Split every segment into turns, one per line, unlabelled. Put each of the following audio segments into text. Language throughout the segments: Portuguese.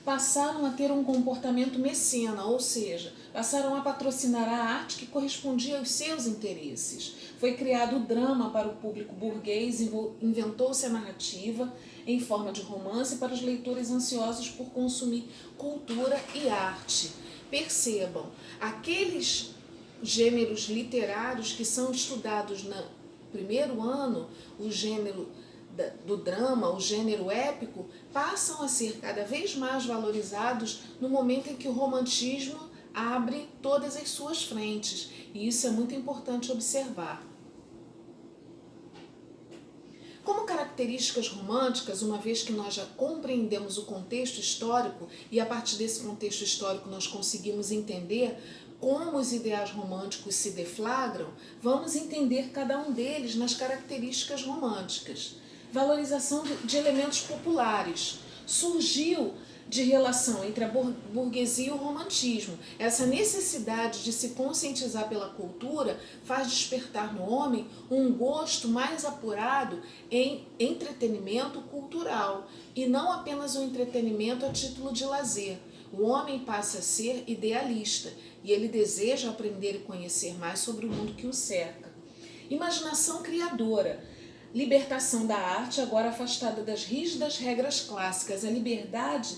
passaram a ter um comportamento mecena, ou seja, passaram a patrocinar a arte que correspondia aos seus interesses. Foi criado o drama para o público burguês, inventou-se a narrativa em forma de romance para os leitores ansiosos por consumir cultura e arte. Percebam, aqueles gêneros literários que são estudados no primeiro ano, o gênero do drama, o gênero épico, passam a ser cada vez mais valorizados no momento em que o romantismo abre todas as suas frentes. E isso é muito importante observar. Como características românticas, uma vez que nós já compreendemos o contexto histórico e a partir desse contexto histórico nós conseguimos entender como os ideais românticos se deflagram, vamos entender cada um deles nas características românticas. Valorização de elementos populares. Surgiu de relação entre a burguesia e o romantismo. Essa necessidade de se conscientizar pela cultura faz despertar no homem um gosto mais apurado em entretenimento cultural e não apenas um entretenimento a título de lazer. O homem passa a ser idealista e ele deseja aprender e conhecer mais sobre o mundo que o cerca. Imaginação criadora. Libertação da arte, agora afastada das rígidas regras clássicas, a liberdade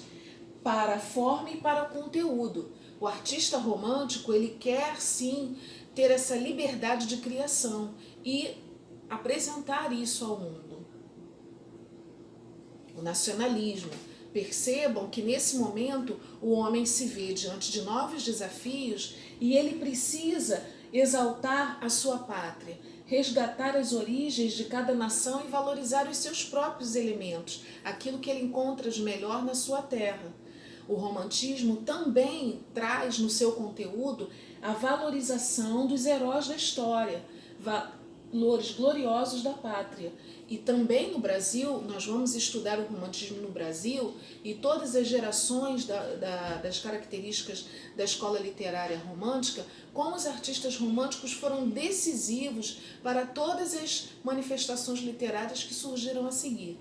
para a forma e para o conteúdo. O artista romântico, ele quer sim ter essa liberdade de criação e apresentar isso ao mundo. O nacionalismo. Percebam que nesse momento o homem se vê diante de novos desafios e ele precisa exaltar a sua pátria, resgatar as origens de cada nação e valorizar os seus próprios elementos, aquilo que ele encontra de melhor na sua terra. O romantismo também traz no seu conteúdo a valorização dos heróis da história, valores gloriosos da pátria. E também no Brasil, nós vamos estudar o romantismo no Brasil e todas as gerações das características da escola literária romântica, como os artistas românticos foram decisivos para todas as manifestações literárias que surgiram a seguir.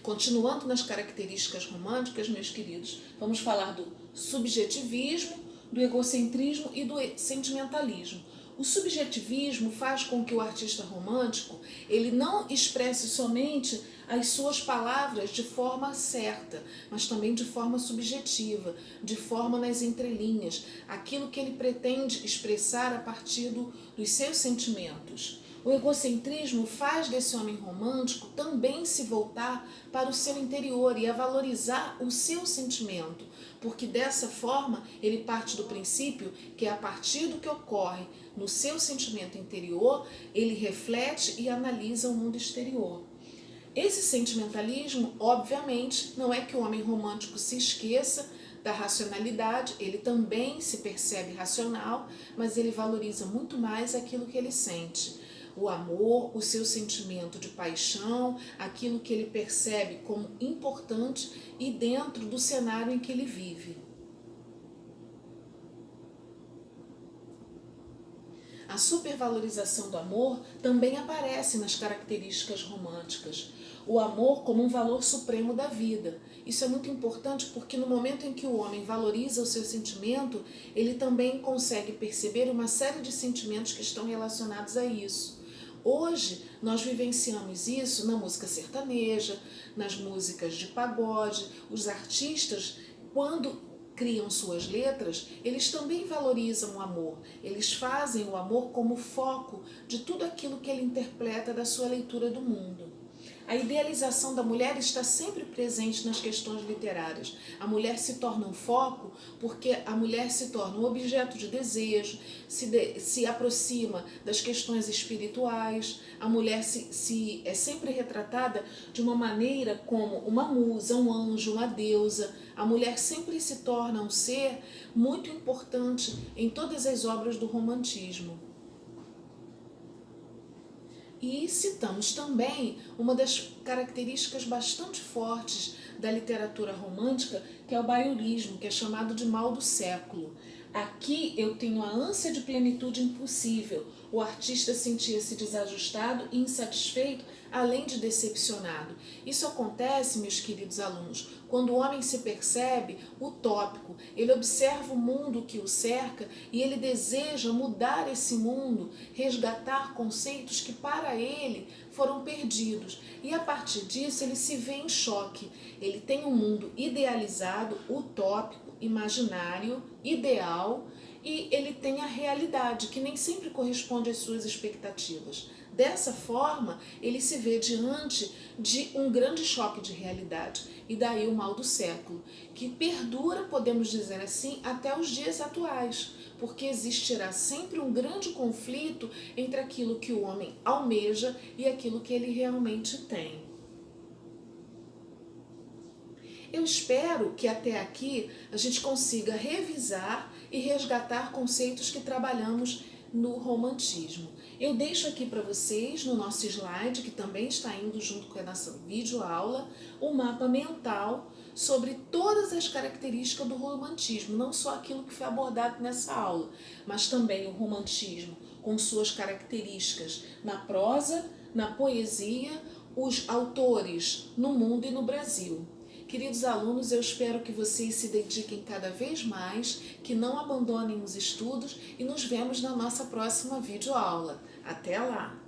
Continuando nas características românticas, meus queridos, vamos falar do subjetivismo, do egocentrismo e do sentimentalismo. O subjetivismo faz com que o artista romântico ele não expresse somente as suas palavras de forma certa, mas também de forma subjetiva, de forma nas entrelinhas, aquilo que ele pretende expressar a partir dos seus sentimentos. O egocentrismo faz desse homem romântico também se voltar para o seu interior e a valorizar o seu sentimento, porque dessa forma ele parte do princípio que a partir do que ocorre no seu sentimento interior, ele reflete e analisa o mundo exterior. Esse sentimentalismo, obviamente, não é que o homem romântico se esqueça da racionalidade, ele também se percebe racional, mas ele valoriza muito mais aquilo que ele sente. O amor, o seu sentimento de paixão, aquilo que ele percebe como importante e dentro do cenário em que ele vive. A supervalorização do amor também aparece nas características românticas. O amor como um valor supremo da vida. Isso é muito importante porque no momento em que o homem valoriza o seu sentimento, ele também consegue perceber uma série de sentimentos que estão relacionados a isso. Hoje, nós vivenciamos isso na música sertaneja, nas músicas de pagode. Os artistas, quando criam suas letras, eles também valorizam o amor. Eles fazem o amor como foco de tudo aquilo que ele interpreta da sua leitura do mundo. A idealização da mulher está sempre presente nas questões literárias. A mulher se torna um foco porque a mulher se torna um objeto de desejo, se aproxima das questões espirituais. A mulher é sempre retratada de uma maneira como uma musa, um anjo, uma deusa. A mulher sempre se torna um ser muito importante em todas as obras do romantismo. E citamos também uma das características bastante fortes da literatura romântica, que é o baiurismo, que é chamado de mal do século. Aqui eu tenho a ânsia de plenitude impossível. O artista sentia-se desajustado e insatisfeito, além de decepcionado. Isso acontece, meus queridos alunos, quando o homem se percebe utópico. Ele observa o mundo que o cerca e ele deseja mudar esse mundo, resgatar conceitos que para ele foram perdidos. E a partir disso ele se vê em choque. Ele tem um mundo idealizado, utópico, imaginário, ideal, e ele tem a realidade, que nem sempre corresponde às suas expectativas. Dessa forma, ele se vê diante de um grande choque de realidade, e daí o mal do século, que perdura, podemos dizer assim, até os dias atuais, porque existirá sempre um grande conflito entre aquilo que o homem almeja e aquilo que ele realmente tem. Eu espero que até aqui a gente consiga revisar e resgatar conceitos que trabalhamos no romantismo. Eu deixo aqui para vocês, no nosso slide, que também está indo junto com a nossa videoaula, um mapa mental sobre todas as características do romantismo, não só aquilo que foi abordado nessa aula, mas também o romantismo com suas características na prosa, na poesia, os autores no mundo e no Brasil. Queridos alunos, eu espero que vocês se dediquem cada vez mais, que não abandonem os estudos e nos vemos na nossa próxima videoaula. Até lá!